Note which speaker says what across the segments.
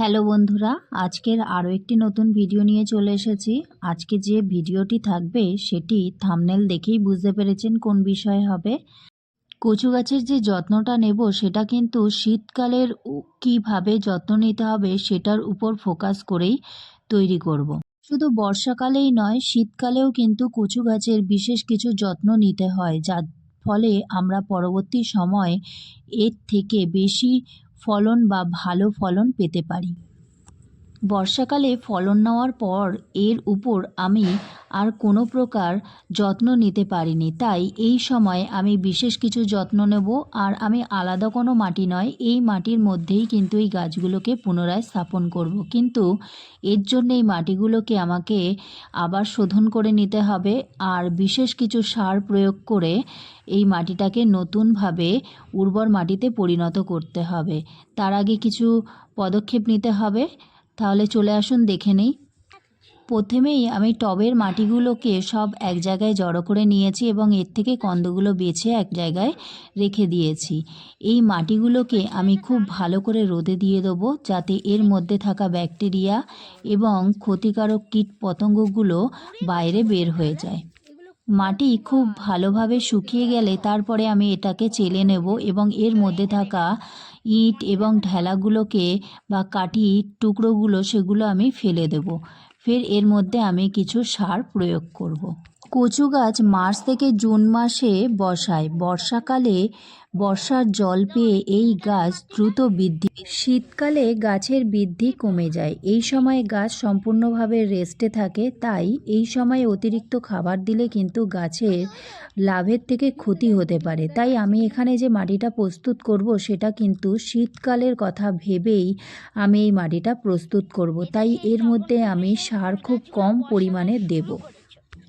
Speaker 1: Hello বন্ধুরা, আজকের আরও একটি নতুন ভিডিও নিয়ে চলে এসেছি। আজকে যে ভিডিওটি থাকবে সেটি থাম্বনেল দেখেই বুঝতে পেরেছেন কোন বিষয় হবে। কচু গাছের যে যত্নটা নেব সেটা কিন্তু শীতকালের কীভাবে যত্ন নিতে হবে সেটার উপর ফোকাস করেই তৈরি করব। শুধু বর্ষাকালেই নয়, শীতকালেও কিন্তু কচু গাছের বিশেষ কিছু যত্ন নিতে হয়, যার ফলে আমরা পরবর্তী সময়ে এর থেকে বেশি ফলন বা ভালো ফলন পেতে পারি। বর্ষাকালে ফলন নেওয়ার পর এর উপর আমি আর কোনো প্রকার যত্ন নিতে পারিনি, তাই এই সময় আমি বিশেষ কিছু যত্ন নেব। আর আমি আলাদা কোনো মাটি নয়, এই মাটির মধ্যেই কিন্তু এই গাছগুলোকে পুনরায় স্থাপন করব। কিন্তু এর জন্য এই মাটিগুলোকে আমাকে আবার শোধন করে নিতে হবে আর বিশেষ কিছু সার প্রয়োগ করে এই মাটিটাকে নতুনভাবে উর্বর মাটিতে পরিণত করতে হবে। তার আগে কিছু পদক্ষেপ নিতে হবে, তাহলে চলে আসুন দেখে নেই। প্রথমেই আমি টবের মাটিগুলোকে সব এক জায়গায় জড়ো করে নিয়েছি এবং এর থেকে কন্দগুলো বেছে এক জায়গায় রেখে দিয়েছি। এই মাটিগুলোকে আমি খুব ভালো করে রোদে দিয়ে দেবো, যাতে এর মধ্যে থাকা ব্যাকটেরিয়া এবং ক্ষতিকারক কীট পতঙ্গগুলো বাইরে বের হয়ে যায়। মাটি খুব ভালোভাবে শুকিয়ে গেলে তারপরে আমি এটাকে চেলে নেব এবং এর মধ্যে থাকা ইট এবং ঢেলাগুলোকে বা কাঠির টুকরোগুলো সেগুলো আমি ফেলে দেব। ফের এর মধ্যে আমি কিছু সার প্রয়োগ করব। কচু গাছ মার্চ থেকে জুন মাসে বসায়। বর্ষাকালে বর্ষার জল পেয়ে এই গাছ দ্রুত বৃদ্ধি, শীতকালে গাছের বৃদ্ধি কমে যায়। এই সময় গাছ সম্পূর্ণভাবে রেস্টে থাকে, তাই এই সময় অতিরিক্ত খাবার দিলে কিন্তু গাছের লাভের থেকে ক্ষতি হতে পারে। তাই আমি এখানে যে মাটিটা প্রস্তুত করব সেটা কিন্তু শীতকালের কথা ভেবেই আমি এই মাটিটা প্রস্তুত করব, তাই এর মধ্যে আমি সার খুব কম পরিমাণে দেব।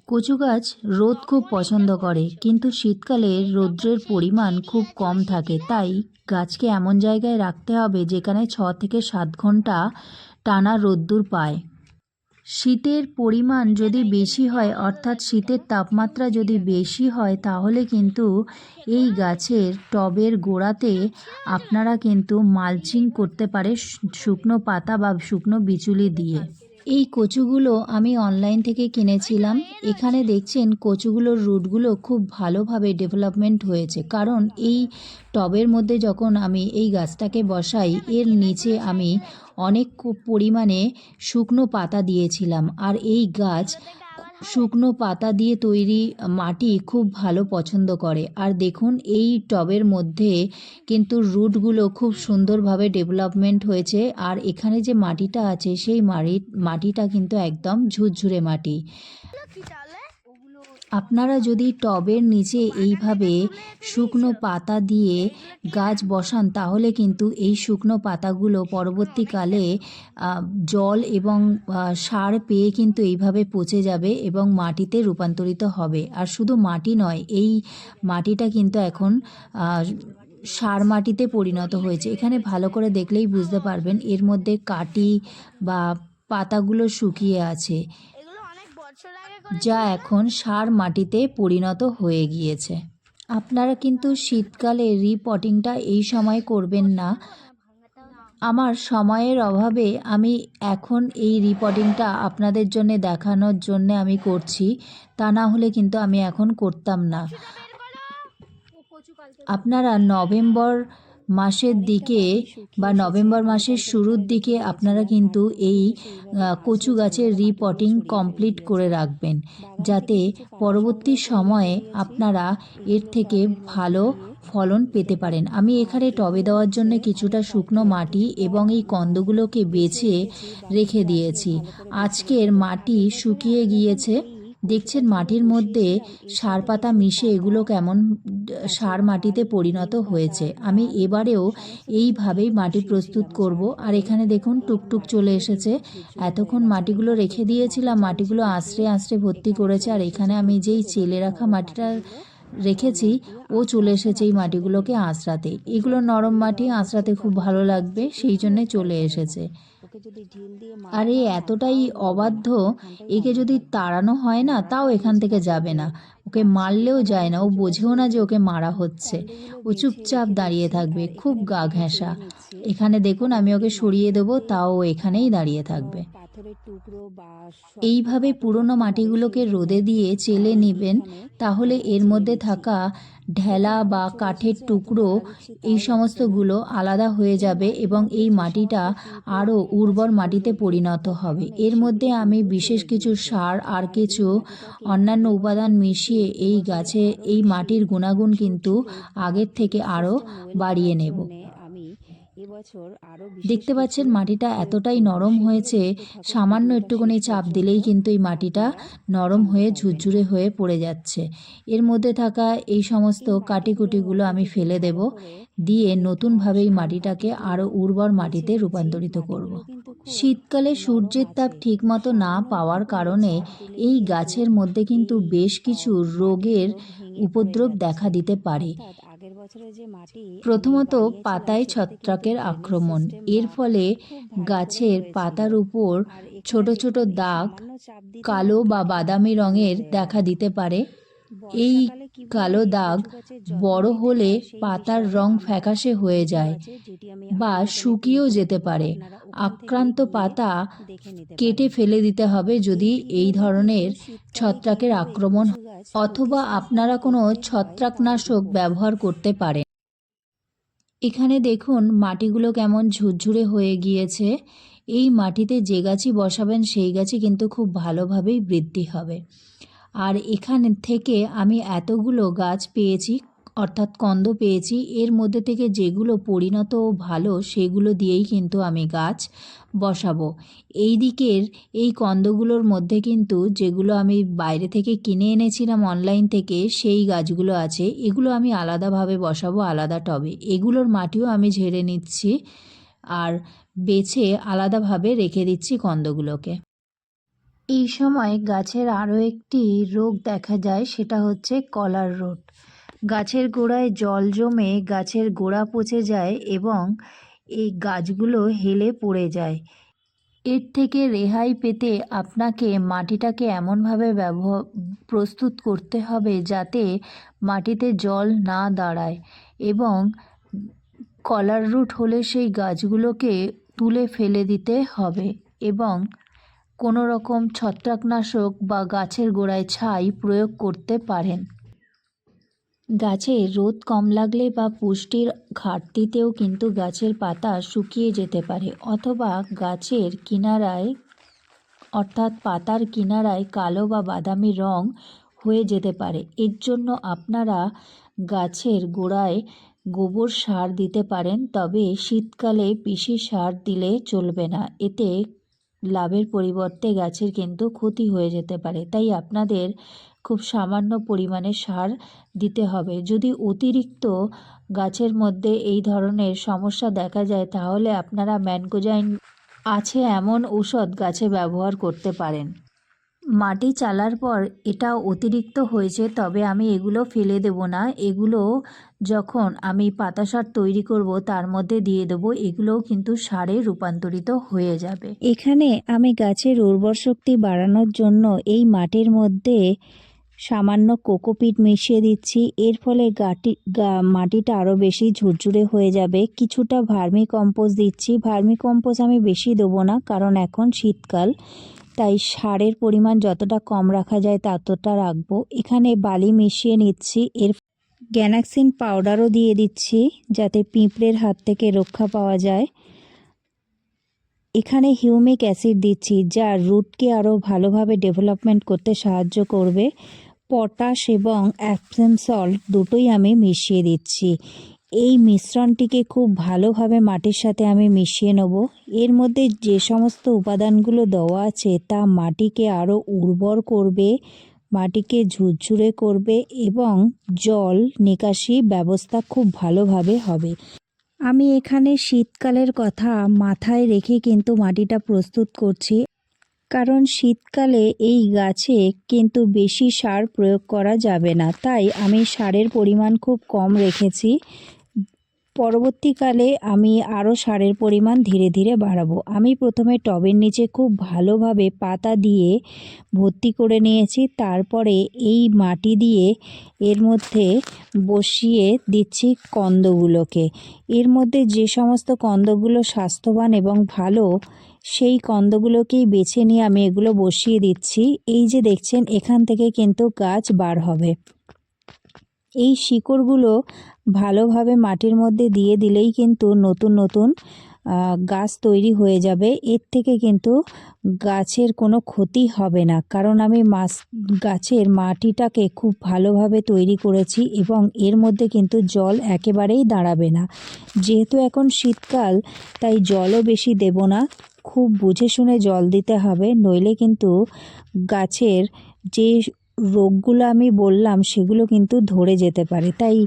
Speaker 1: কচু গাছ রোদ খুব পছন্দ করে, কিন্তু শীতকালে রৌদ্রের পরিমাণ খুব কম থাকে, তাই গাছকে এমন জায়গায় রাখতে হবে যেখানে 6 থেকে 7 ঘন্টা টানা রোদ্দুর পায়। শীতের পরিমাণ যদি বেশি হয়, অর্থাৎ শীতের তাপমাত্রা যদি বেশি হয়, তাহলে কিন্তু এই গাছের টবের গোড়াতে আপনারা কিন্তু মালচিং করতে পারে শুকনো পাতা বা শুকনো বিচুলি দিয়ে। এই কচুগুলো আমি অনলাইন থেকে কিনেছিলাম। এখানে দেখছেন কচুগুলোর রুটগুলো খুব ভালোভাবে ডেভেলপমেন্ট হয়েছে, কারণ এই টবের মধ্যে যখন আমি এই গাছটাকে বসাই এর নিচে আমি অনেক পরিমাণে শুকনো পাতা দিয়েছিলাম, আর এই গাছ শুকনো পাতা দিয়ে তৈরি মাটি খুব ভালো পছন্দ করে। আর দেখুন এই টবের মধ্যে কিন্তু রুটগুলো খুব সুন্দরভাবে ডেভেলপমেন্ট হয়েছে, আর এখানে যে মাটিটা আছে সেই মাটিটা কিন্তু একদম ঝুরঝুরে মাটি। আপনারা যদি টবের নিচে এইভাবে শুকনো পাতা দিয়ে গাছ বসান, তাহলে কিন্তু এই শুকনো পাতাগুলো পরবর্তীকালে জল এবং সার পেয়ে কিন্তু এইভাবে পচে যাবে এবং মাটিতে রূপান্তরিত হবে। আর শুধু মাটি নয়, এই মাটিটা কিন্তু এখন সার মাটিতে পরিণত হয়েছে। এখানে ভালো করে দেখলেই বুঝতে পারবেন এর মধ্যে কাটি বা পাতাগুলো শুকিয়ে আছে, যা এখন সার মাটিতে পরিণত হয়ে গিয়েছে। আপনারা কিন্তু শীতকালে রিপটিংটা এই সময় করবেন না। আমার সময়ের অভাবে আমি এখন এই রিপটিংটা আপনাদের জন্য দেখানোর জন্য আমি করছি, তা না হলে কিন্তু আমি এখন করতাম না। আপনারা নভেম্বর মাসের দিকে বা নভেম্বর মাসের শুরুর দিকে আপনারা কিন্তু এই কচু গাছের রিপটিং কমপ্লিট করে রাখবেন, যাতে পরবর্তী সময়ে আপনারা এর থেকে ভালো ফলন পেতে পারেন। আমি এখানে টবে দেওয়ার জন্য কিছুটা শুকনো মাটি এবং এই কন্দগুলোকে বেছে রেখে দিয়েছি। আজকের মাটি শুকিয়ে গিয়েছে, দেখছেন মাটির মধ্যে সার পাতা মিশে এগুলো কেমন সার মাটিতে পরিণত হয়েছে। আমি এবারেও এইভাবেই মাটি প্রস্তুত করব। আর এখানে দেখুন টুকটুক চলে এসেছে। এতক্ষণ মাটিগুলো রেখে দিয়েছিলাম, মাটিগুলো আঁচড়ে আঁচড়ে ভর্তি করেছে, আর এখানে আমি যেই চেলে রাখা মাটিটা রেখেছি ও চলে এসেছে এই মাটিগুলোকে আঁচড়াতে। এগুলো নরম মাটি, আঁচড়াতে খুব ভালো লাগবে, সেই জন্যে চলে এসেছে। আর এ এতটাই অবাধ্য, একে যদি তাড়ানো হয় না তাও এখান থেকে যাবে না, ওকে মারলেও যায় না, ও বোঝেও না যে ওকে মারা হচ্ছে, ও চুপচাপ দাঁড়িয়ে থাকবে, খুব গা ঘেঁষা। এখানে দেখুন আমি ওকে সরিয়ে দেবো, তাও ও এখানেই দাঁড়িয়ে থাকবে। এইভাবে পুরনো মাটিগুলোকে রোদে দিয়ে চেলে নেবেন, তাহলে এর মধ্যে থাকা ঢেলা বা কাঠের টুকরো এই সমস্তগুলো আলাদা হয়ে যাবে এবং এই মাটিটা আরও উর্বর মাটিতে পরিণত হবে। এর মধ্যে আমি বিশেষ কিছু সার আর কিছু অন্যান্য উপাদান মিশিয়ে এই গাছে এই মাটির গুণাগুণ কিন্তু আগের থেকে আরও বাড়িয়ে নেব। দেখতে পাচ্ছেন মাটিটা এতটাই নরম হয়েছে, সামান্য একটুখানি চাপ দিলেই কিন্তু এই মাটিটা নরম হয়ে ঝুরঝুরে হয়ে পড়ে যাচ্ছে। এর মধ্যে থাকা এই সমস্ত কাটিকুটিগুলো আমি ফেলে দেব, দিয়ে নতুনভাবে এই মাটিটাকে আরও উর্বর মাটিতে রূপান্তরিত করব। শীতকালে সূর্যের তাপ ঠিকমতো না পাওয়ার কারণে এই গাছের মধ্যে কিন্তু বেশ কিছু রোগের উপদ্রব দেখা দিতে পারে। প্রথমত পাতায় ছত্রাকের আক্রমণ, এর ফলে গাছের পাতার উপর ছোট ছোট দাগ কালো বা বাদামি রঙের দেখা দিতে পারে। এই কালো দাগ বড় হলে পাতার রং ফ্যাকাশে হয়ে যায় বা শুকিয়েও যেতে পারে। আক্রান্ত পাতা কেটে ফেলে দিতে হবে যদি এই ধরনের ছত্রাকের আক্রমণ, অথবা আপনারা কোনো ছত্রাকনাশক ব্যবহার করতে পারেন। এখানে দেখুন মাটিগুলো কেমন ঝুরঝুরে হয়ে গিয়েছে। এই মাটিতে যে গাছই বসাবেন সেই গাছই কিন্তু খুব ভালোভাবেই বৃদ্ধি হবে। আর এখানে থেকে আমি এতগুলো গাছ পেয়েছি, অর্থাৎ কন্দ পেয়েছি, এর মধ্যে থেকে যেগুলো পরিণত ও ভালো সেগুলো দিয়েই কিন্তু আমি গাছ বসাবো। এই দিকের এই কন্দগুলোর মধ্যে কিন্তু যেগুলো আমি বাইরে থেকে কিনে এনেছিলাম অনলাইন থেকে, সেই গাছগুলো আছে, এগুলো আমি আলাদাভাবে বসাবো আলাদা টবে। এগুলোর মাটিও আমি ঝেড়ে নিচ্ছি আর বেছে আলাদাভাবে রেখে দিচ্ছি কন্দগুলোকে। এই সময় গাছের আরও একটি রোগ দেখা যায়, সেটা হচ্ছে কলার রোগ। গাছের গোড়ায় জল জমে গাছের গোড়া পচে যায় এবং এই গাছগুলো হেলে পড়ে যায়। এর থেকে রেহাই পেতে আপনাকে মাটিটাকে এমনভাবে প্রস্তুত করতে হবে যাতে মাটিতে জল না দাঁড়ায়, এবং কলার রুট হলে সেই গাছগুলোকে তুলে ফেলে দিতে হবে এবং কোনো রকম ছত্রাকনাশক বা গাছের গোড়ায় ছাই প্রয়োগ করতে পারেন। গাছে রোদ কম লাগলে বা পুষ্টির ঘাটতিতেও কিন্তু গাছের পাতা শুকিয়ে যেতে পারে, অথবা গাছের কিনারায় অর্থাৎ পাতার কিনারায় কালো বা বাদামি রং হয়ে যেতে পারে। এর জন্য আপনারা গাছের গোড়ায় গোবর সার দিতে পারেন, তবে শীতকালে পিসি সার দিলে চলবে না, এতে লাভের পরিবর্তে গাছের কিন্তু ক্ষতি হয়ে যেতে পারে। তাই আপনাদের খুব সামান্য পরিমাণে সার দিতে হবে। যদি অতিরিক্ত গাছের মধ্যে এই ধরনের সমস্যা দেখা যায় তাহলে আপনারা ম্যানকোজাইন আছে এমন ঔষধ গাছে ব্যবহার করতে পারেন। মাটি চালার পর এটা অতিরিক্ত হয়েছে, তবে আমি এগুলো ফেলে দেব না, এগুলো যখন আমি পাতা সার তৈরি করব তার মধ্যে দিয়ে দেবো, এগুলোও কিন্তু সারে রূপান্তরিত হয়ে যাবে। এখানে আমি গাছের উর্বর শক্তি বাড়ানোর জন্য এই মাটির মধ্যে সামান্য কোকোপিট মিশিয়ে দিচ্ছি। এর ফলে মাটিটা আরও বেশি ঝুরঝুরে হয়ে যাবে। কিছুটা ভার্মি কম্পোস্ট দিচ্ছি। ভার্মি কম্পোস্ট আমি বেশি দেবো না, কারণ এখন শীতকাল, তাই সারের পরিমাণ যতটা কম রাখা যায় ততটা রাখবো। এখানে বালি মিশিয়ে নিচ্ছি, এর গ্যানাক্সিন পাউডারও দিয়ে দিচ্ছি যাতে পিঁপড়ের হাত থেকে রক্ষা পাওয়া যায়। এখানে হিউমিক অ্যাসিড দিচ্ছি, যা রুটকে আরও ভালোভাবে ডেভেলপমেন্ট করতে সাহায্য করবে। পটাশ এবং অ্যাপসম সল্ট দুটোই আমি মিশিয়ে দিচ্ছি। এই মিশ্রণটিকে খুব ভালোভাবে মাটির সাথে আমি মিশিয়ে নেব। এর মধ্যে যে সমস্ত উপাদানগুলো দেওয়া আছে তা মাটিকে আরও উর্বর করবে, মাটিকে ঝুরঝুরে করবে এবং জল নিকাশি ব্যবস্থা খুব ভালোভাবে হবে। আমি এখানে শীতকালের কথা মাথায় রেখে কিন্তু মাটিটা প্রস্তুত করছি, কারণ শীতকালে এই গাছে কিন্তু বেশি সার প্রয়োগ করা যাবে না, তাই আমি সারের পরিমাণ খুব কম রেখেছি। পরবর্তীকালে আমি আরও সারের পরিমাণ ধীরে ধীরে বাড়াবো। আমি প্রথমে টবের নিচে খুব ভালোভাবে পাতা দিয়ে ভর্তি করে নিয়েছি। তারপরে এই মাটি দিয়ে এর মধ্যে বসিয়ে দিচ্ছি কন্দগুলোকে। এর মধ্যে যে সমস্ত কন্দগুলো স্বাস্থ্যবান এবং ভালো সেই কন্দগুলোকেই বেছে নিয়ে আমি এগুলো বসিয়ে দিচ্ছি। এই যে দেখছেন এখান থেকে কিন্তু গাছ বার হবে। এই শিকড়গুলো ভালোভাবে মাটির মধ্যে দিয়ে দিলেই কিন্তু নতুন নতুন গাছ তৈরি হয়ে যাবে। এর থেকে কিন্তু গাছের কোনো ক্ষতি হবে না, কারণ আমি গাছের মাটিটাকে খুব ভালোভাবে তৈরি করেছি এবং এর মধ্যে কিন্তু জল একেবারেই দাঁড়াবে না। যেহেতু এখন শীতকাল তাই জলও বেশি দেব না, খুব বুঝে শুনে জল দিতে হবে, নইলে কিন্তু গাছের যে রোগগুলো আমি বললাম সেগুলো কিন্তু ধরে যেতে পারে। তাই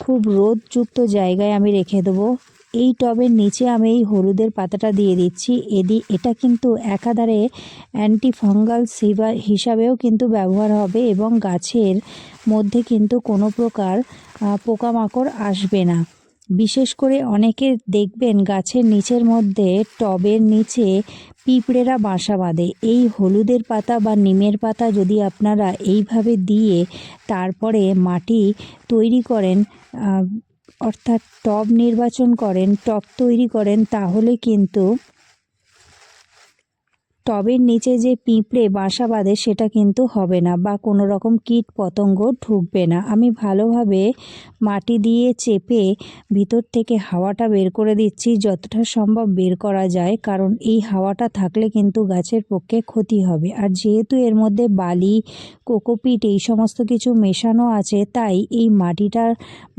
Speaker 1: খুব রোদযুক্ত জায়গায় আমি রেখে দেবো। এই টবের নিচে আমি এই হলুদের পাতাটা দিয়ে দিচ্ছি। এটা কিন্তু একাধারে অ্যান্টিফাঙ্গাল হিসাবেও কিন্তু ব্যবহার হবে এবং গাছের মধ্যে কিন্তু কোনো প্রকার পোকামাকড় আসবে না। বিশেষ করে অনেকে দেখবেন গাছের নিচের মধ্যে টবের নিচে পিঁপড়েরা বাসা বাঁধে। এই হলুদের পাতা বা নিমের পাতা যদি আপনারা এইভাবে দিয়ে তারপরে মাটি তৈরি করেন, অর্থাৎ টব নির্বাচন করেন, টব তৈরি করেন, তাহলে কিন্তু টবের নিচে যে পিঁপড়ে বাসা বাঁধে সেটা কিন্তু হবে না বা কোনো রকম কীট পতঙ্গ ঢুকবে না। আমি ভালোভাবে মাটি দিয়ে চেপে ভিতর থেকে হাওয়াটা বের করে দিচ্ছি, যতটা সম্ভব বের করা যায়, কারণ এই হাওয়াটা থাকলে কিন্তু গাছের পক্ষে ক্ষতি হবে। আর যেহেতু এর মধ্যে বালি, কোকোপিট এই সমস্ত কিছু মেশানো আছে, তাই এই মাটিটার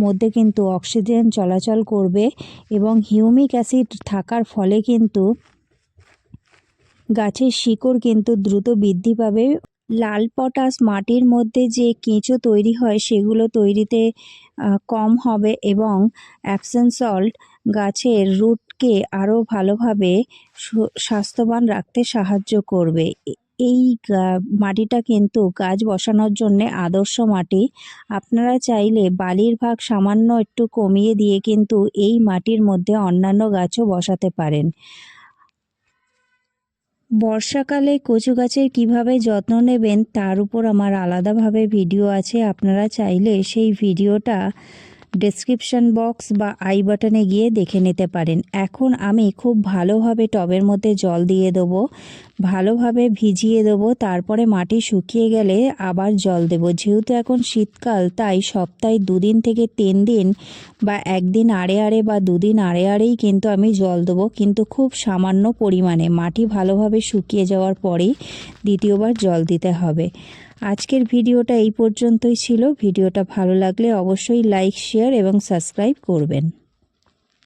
Speaker 1: মধ্যে কিন্তু অক্সিজেন চলাচল করবে এবং হিউমিক অ্যাসিড থাকার ফলে কিন্তু গাছের শিকড় কিন্তু দ্রুত বৃদ্ধি পাবে। লাল পটাশ মাটির মধ্যে যে কেঁচো তৈরি হয় সেগুলো তৈরিতে কম হবে এবং অ্যাপসম সল্ট গাছের রুটকে আরও ভালোভাবে স্বাস্থ্যবান রাখতে সাহায্য করবে। এই মাটিটা কিন্তু গাছ বসানোর জন্যে আদর্শ মাটি। আপনারা চাইলে বালির ভাগ সামান্য একটু কমিয়ে দিয়ে কিন্তু এই মাটির মধ্যে অন্যান্য গাছও বসাতে পারেন। বর্ষাকালে কচু গাছের কীভাবে যত্ন নেবেন তার উপর আমার আলাদাভাবে ভিডিও আছে, আপনারা চাইলে সেই ভিডিওটা ডেসক্রিপশন বক্স বা আই বাটনে গিয়ে দেখে নিতে পারেন। এখন আমি খুব ভালোভাবে টবের মধ্যে জল দিয়ে দেবো, ভালোভাবে ভিজিয়ে দেবো, তারপরে মাটি শুকিয়ে গেলে আবার জল দেবো। যেহেতু এখন শীতকাল তাই সপ্তাহে 2 দিন থেকে 3 দিন বা 1 দিন আড়ে আড়ে বা 2 দিন আড়ে আড়েই কিন্তু আমি জল দেবো, কিন্তু খুব সামান্য পরিমাণে। মাটি ভালোভাবে শুকিয়ে যাওয়ার পরেই দ্বিতীয়বার জল দিতে হবে। আজকের ভিডিওটা এই পর্যন্তই ছিল। ভিডিওটা ভালো লাগলে অবশ্যই লাইক, শেয়ার এবং সাবস্ক্রাইব করবেন।